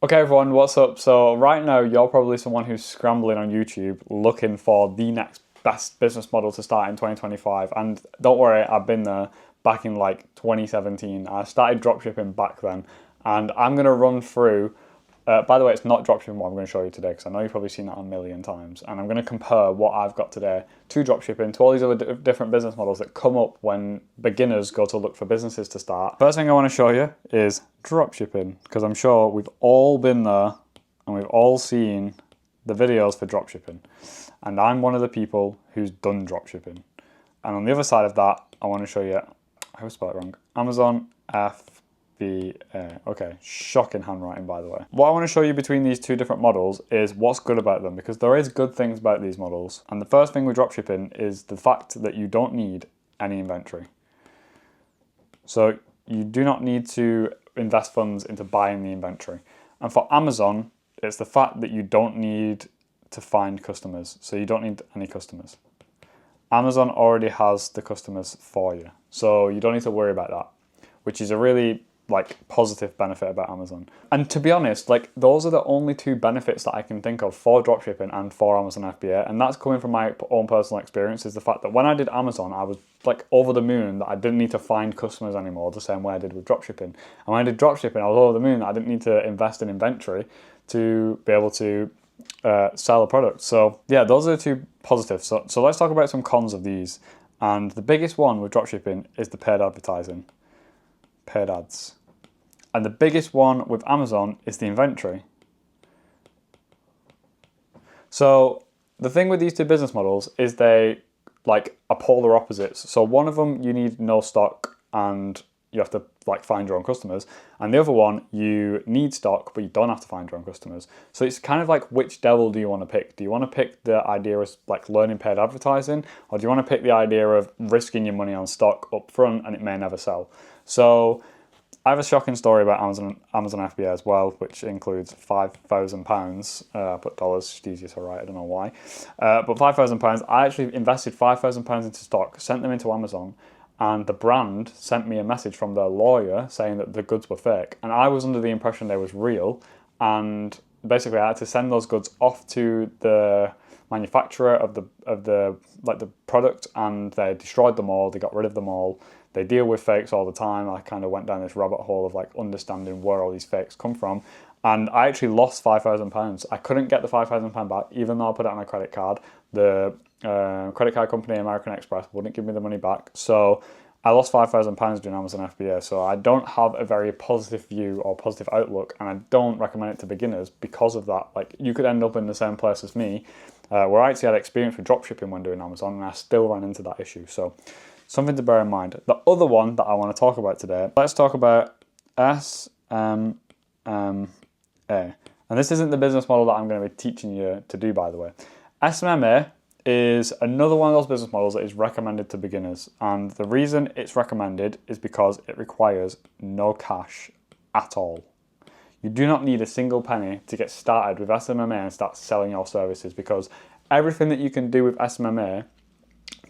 Okay everyone, what's up? So right now you're probably someone who's scrambling on YouTube looking for the next best business model to start in 2025. And don't worry, I've been there back in like 2017. I started dropshipping back then. And I'm going to run through, by the way, it's not dropshipping what I'm going to show you today because I know you've probably seen that a million times. And I'm going to compare what I've got today to dropshipping, to all these other different business models that come up when beginners go to look for businesses to start. First thing I want to show you is dropshipping, because I'm sure we've all been there and we've all seen the videos for dropshipping. And I'm one of the people who's done dropshipping. And on the other side of that, I want to show you, I always spell it wrong, Amazon FBA. Okay, shocking handwriting by the way. What I want to show you between these two different models is what's good about them, because there is good things about these models. And the first thing with dropshipping is the fact that you don't need any inventory. So you do not need to invest funds into buying the inventory. And for Amazon, it's the fact that you don't need to find customers. So you don't need any customers. Amazon already has the customers for you. So you don't need to worry about that, which is a really positive benefit about Amazon. And to be honest, those are the only two benefits that I can think of for dropshipping and for Amazon FBA. And that's coming from my own personal experience, is the fact that when I did Amazon, I was over the moon that I didn't need to find customers anymore, the same way I did with dropshipping. And when I did dropshipping, I was over the moon that I didn't need to invest in inventory to be able to sell a product. So yeah, those are the two positives. So let's talk about some cons of these. And the biggest one with dropshipping is the paid advertising, paid ads. And the biggest one with Amazon is the inventory. So the thing with these two business models is they are polar opposites. So one of them you need no stock and you have to find your own customers, and the other one you need stock but you don't have to find your own customers. So it's kind of which devil do you want to pick? Do you want to pick the idea of learning paid advertising, or do you want to pick the idea of risking your money on stock up front and it may never sell? So I have a shocking story about Amazon FBA as well, which includes £5,000. Put dollars, it's easier to write, I don't know why. But £5,000, I actually invested £5,000 into stock, sent them into Amazon, and the brand sent me a message from their lawyer saying that the goods were fake. And I was under the impression they was real, and basically I had to send those goods off to the manufacturer of the product, and they destroyed them all, they got rid of them all. They deal with fakes all the time. I kind of went down this rabbit hole of understanding where all these fakes come from. And I actually lost £5,000. I couldn't get the £5,000 back, even though I put it on a credit card. The credit card company, American Express, wouldn't give me the money back. So I lost £5,000 doing Amazon FBA. So I don't have a very positive view or positive outlook, and I don't recommend it to beginners because of that. You could end up in the same place as me, where I actually had experience with dropshipping when doing Amazon, and I still ran into that issue. So something to bear in mind. The other one that I want to talk about today, let's talk about SMMA. And this isn't the business model that I'm going to be teaching you to do, by the way. SMMA is another one of those business models that is recommended to beginners. And the reason it's recommended is because it requires no cash at all. You do not need a single penny to get started with SMMA and start selling your services, because everything that you can do with SMMA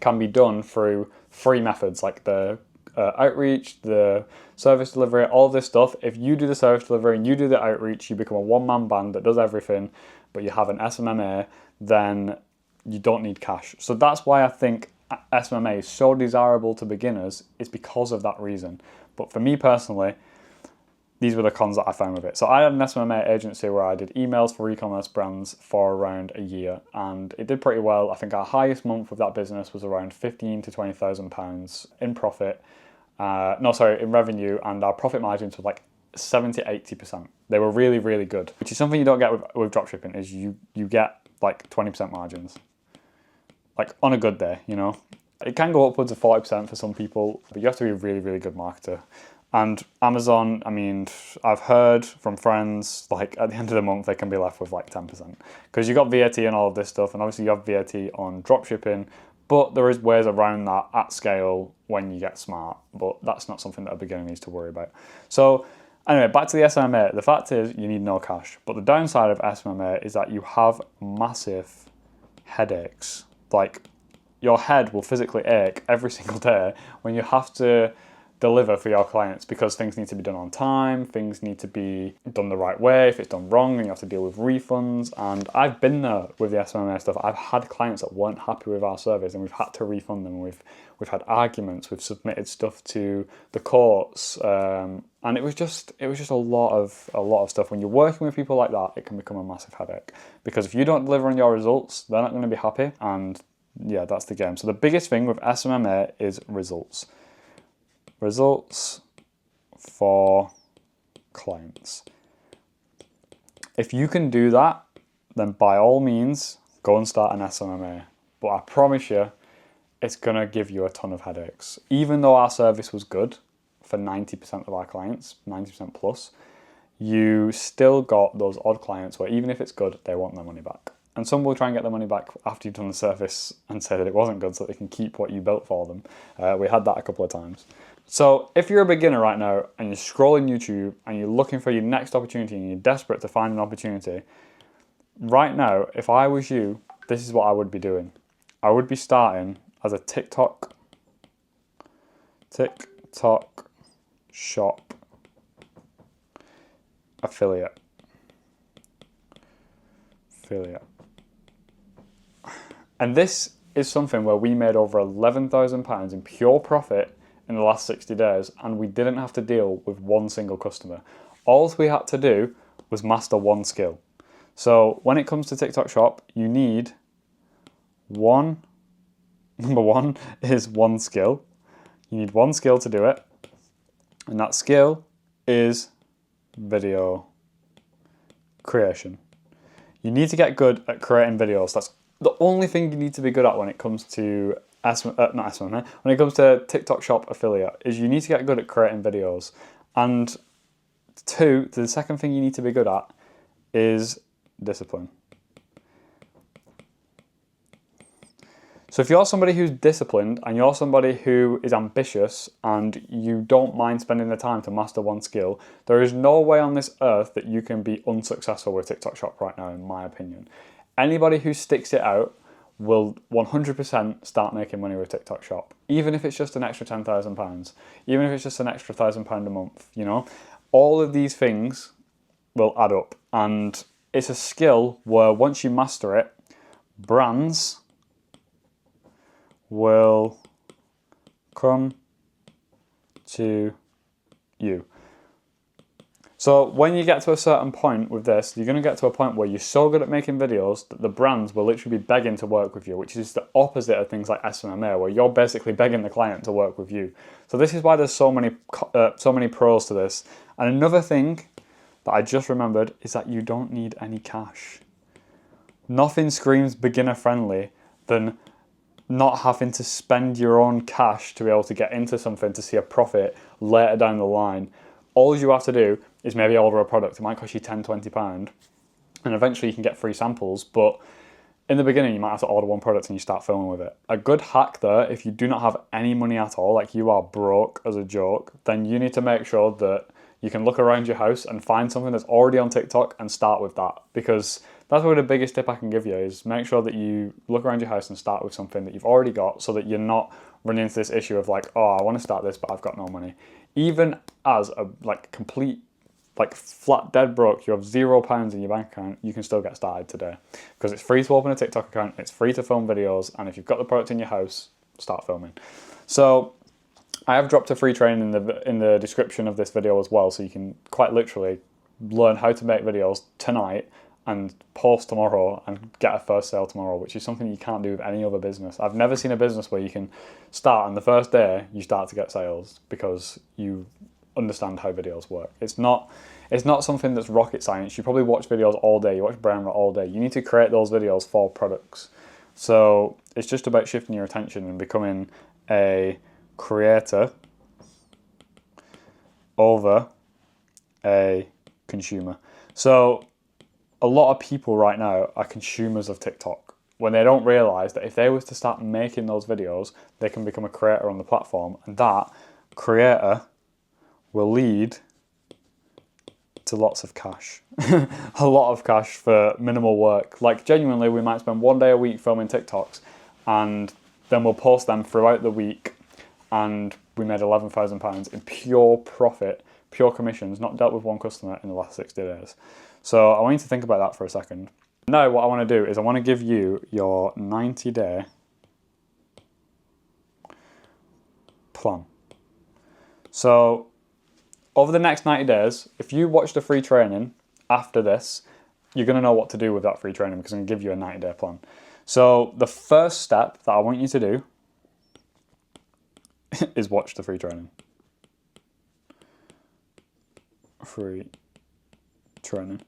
can be done through free methods like the outreach, the service delivery, all this stuff. If you do the service delivery and you do the outreach, you become a one-man band that does everything, but you have an SMMA, then you don't need cash. So that's why I think SMMA is so desirable to beginners, is because of that reason. But for me personally, these were the cons that I found with it. So I had an SMMA agency where I did emails for e-commerce brands for around a year, and it did pretty well. I think our highest month with that business was around £15,000 to £20,000 in profit. In revenue, and our profit margins were 70-80%. They were really, really good, which is something you don't get with dropshipping, is you get 20% margins. On a good day, you know. It can go upwards of 40% for some people, but you have to be a really, really good marketer. And Amazon, I mean, I've heard from friends, at the end of the month, they can be left with 10%. Because you got VAT and all of this stuff, and obviously you have VAT on dropshipping, but there is ways around that at scale when you get smart. But that's not something that a beginner needs to worry about. So anyway, back to the SMMA. The fact is you need no cash. But the downside of SMMA is that you have massive headaches. Your head will physically ache every single day when you have to deliver for your clients, because things need to be done on time, things need to be done the right way. If it's done wrong, then you have to deal with refunds. And I've been there with the SMMA stuff. I've had clients that weren't happy with our service and we've had to refund them. We've had arguments, we've submitted stuff to the courts, and it was just a lot of stuff. When you're working with people like that, it can become a massive headache, because if you don't deliver on your results, they're not going to be happy, and yeah, that's the game. So the biggest thing with SMMA is results. Results for clients. If you can do that, then by all means, go and start an SMMA. But I promise you, it's going to give you a ton of headaches. Even though our service was good for 90% of our clients, 90% plus, you still got those odd clients where even if it's good, they want their money back. And some will try and get their money back after you've done the service and say that it wasn't good so they can keep what you built for them. We had that a couple of times. So if you're a beginner right now and you're scrolling YouTube and you're looking for your next opportunity and you're desperate to find an opportunity, right now, if I was you, this is what I would be doing. I would be starting as a TikTok shop affiliate. And this is something where we made over £11,000 in pure profit in the last 60 days, and we didn't have to deal with one single customer. All we had to do was master one skill. So when it comes to TikTok Shop, you need number one is one skill. You need one skill to do it, and that skill is video creation. You need to get good at creating videos. That's the only thing you need to be good at when it comes to when it comes to TikTok Shop affiliate, is you need to get good at creating videos. And the second thing you need to be good at is discipline. So if you're somebody who's disciplined and you're somebody who is ambitious and you don't mind spending the time to master one skill, there is no way on this earth that you can be unsuccessful with TikTok Shop right now, in my opinion. Anybody who sticks it out will 100% start making money with TikTok Shop, even if it's just an extra £10,000, even if it's just an extra £1,000 a month, you know? All of these things will add up, and it's a skill where once you master it, brands will come to you. So when you get to a certain point with this, you're going to get to a point where you're so good at making videos that the brands will literally be begging to work with you, which is the opposite of things like SMMA, where you're basically begging the client to work with you. So this is why there's so many pros to this. And another thing that I just remembered is that you don't need any cash. Nothing screams beginner friendly than not having to spend your own cash to be able to get into something to see a profit later down the line. All you have to do is maybe order a product. It might cost you £10, £20, and eventually you can get free samples, but in the beginning you might have to order one product and you start filming with it. A good hack there, if you do not have any money at all, like you are broke as a joke, then you need to make sure that you can look around your house and find something that's already on TikTok and start with that, because that's probably the biggest tip I can give you, is make sure that you look around your house and start with something that you've already got, so that you're not running into this issue of like, oh, I want to start this, but I've got no money. Even as a complete flat dead broke, you have £0 in your bank account, you can still get started today, because it's free to open a TikTok account, it's free to film videos, and if you've got the product in your house, start filming. So I have dropped a free training in the description of this video as well, so you can quite literally learn how to make videos tonight and post tomorrow and get a first sale tomorrow, which is something you can't do with any other business. I've never seen a business where you can start and the first day you start to get sales because you understand how videos work. It's not something that's rocket science. You probably watch videos all day, you watch Brainrot all day. You need to create those videos for products. So it's just about shifting your attention and becoming a creator over a consumer. So a lot of people right now are consumers of TikTok when they don't realize that if they was to start making those videos, they can become a creator on the platform, and that creator will lead to lots of cash. A lot of cash for minimal work. Like genuinely, we might spend one day a week filming TikToks, and then we'll post them throughout the week, and we made £11,000 in pure profit, pure commissions, not dealt with one customer in the last 60 days. So I want you to think about that for a second. Now what I want to do is I want to give you your 90-day plan. So over the next 90 days, if you watch the free training after this, you're going to know what to do with that free training because I'm going to give you a 90-day plan. So the first step that I want you to do is watch the free training. Free training.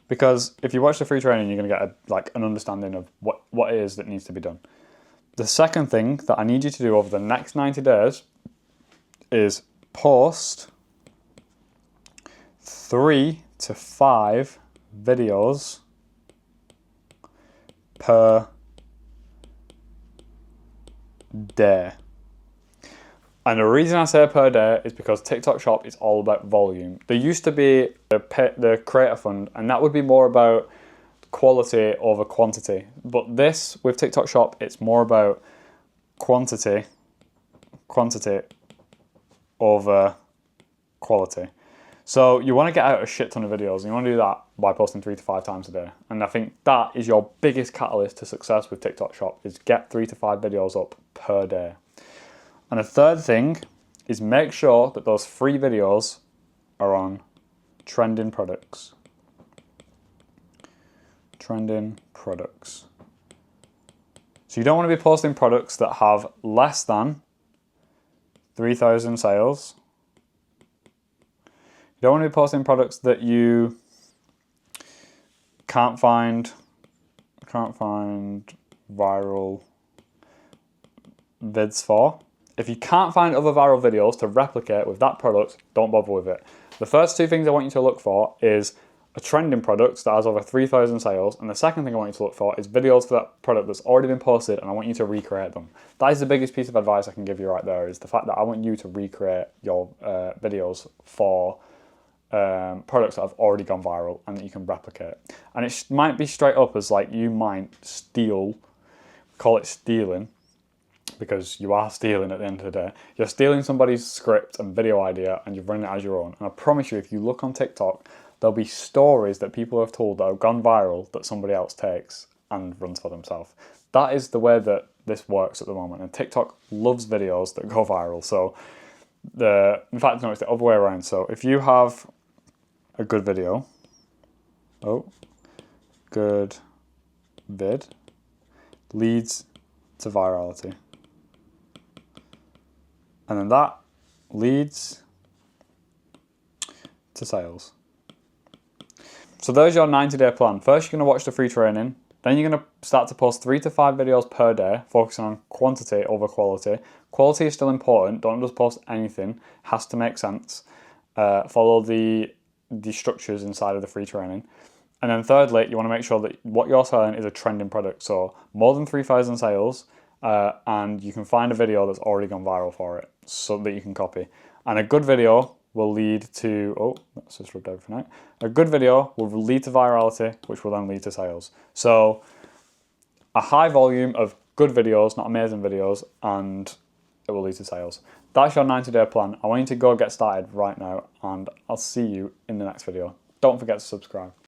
Because if you watch the free training, you're going to get an understanding of what it is that needs to be done. The second thing that I need you to do over the next 90 days is post 3 to 5 videos per day. And the reason I say per day is because TikTok Shop is all about volume. There used to be the Creator Fund, and that would be more about quality over quantity. But this, with TikTok Shop, it's more about quantity over quality. So you want to get out a shit ton of videos, and you want to do that by posting 3 to 5 times a day. And I think that is your biggest catalyst to success with TikTok Shop, is get 3 to 5 videos up per day. And the third thing is make sure that those free videos are on trending products. Trending products. So you don't want to be posting products that have less than 3,000 sales. You don't want to be posting products that you can't find viral vids for. If you can't find other viral videos to replicate with that product, don't bother with it. The first 2 things I want you to look for is a trending product that has over 3,000 sales, and the second thing I want you to look for is videos for that product that's already been posted, and I want you to recreate them. That is the biggest piece of advice I can give you right there, is the fact that I want you to recreate your videos for products that have already gone viral and that you can replicate. And it might be straight up as like you might steal, call it stealing, because you are stealing at the end of the day. You're stealing somebody's script and video idea and you've run it as your own. And I promise you, if you look on TikTok, there'll be stories that people have told that have gone viral that somebody else takes and runs for themselves. That is the way that this works at the moment. And TikTok loves videos that go viral. So in fact, no, it's the other way around. So if you have a good video, good vid leads to virality. And then that leads to sales. So there's your 90-day plan. First, you're going to watch the free training. Then you're going to start to post 3 to 5 videos per day, focusing on quantity over quality. Quality is still important. Don't just post anything. It has to make sense. Follow the structures inside of the free training. And then thirdly, you want to make sure that what you're selling is a trending product. So more than 3,000 sales, and you can find a video that's already gone viral for it so that you can copy. And a good video will lead to, that's just rubbed everything out. A good video will lead to virality, which will then lead to sales. So a high volume of good videos, not amazing videos, and it will lead to sales. That's your 90-day plan. I want you to go get started right now, and I'll see you in the next video. Don't forget to subscribe.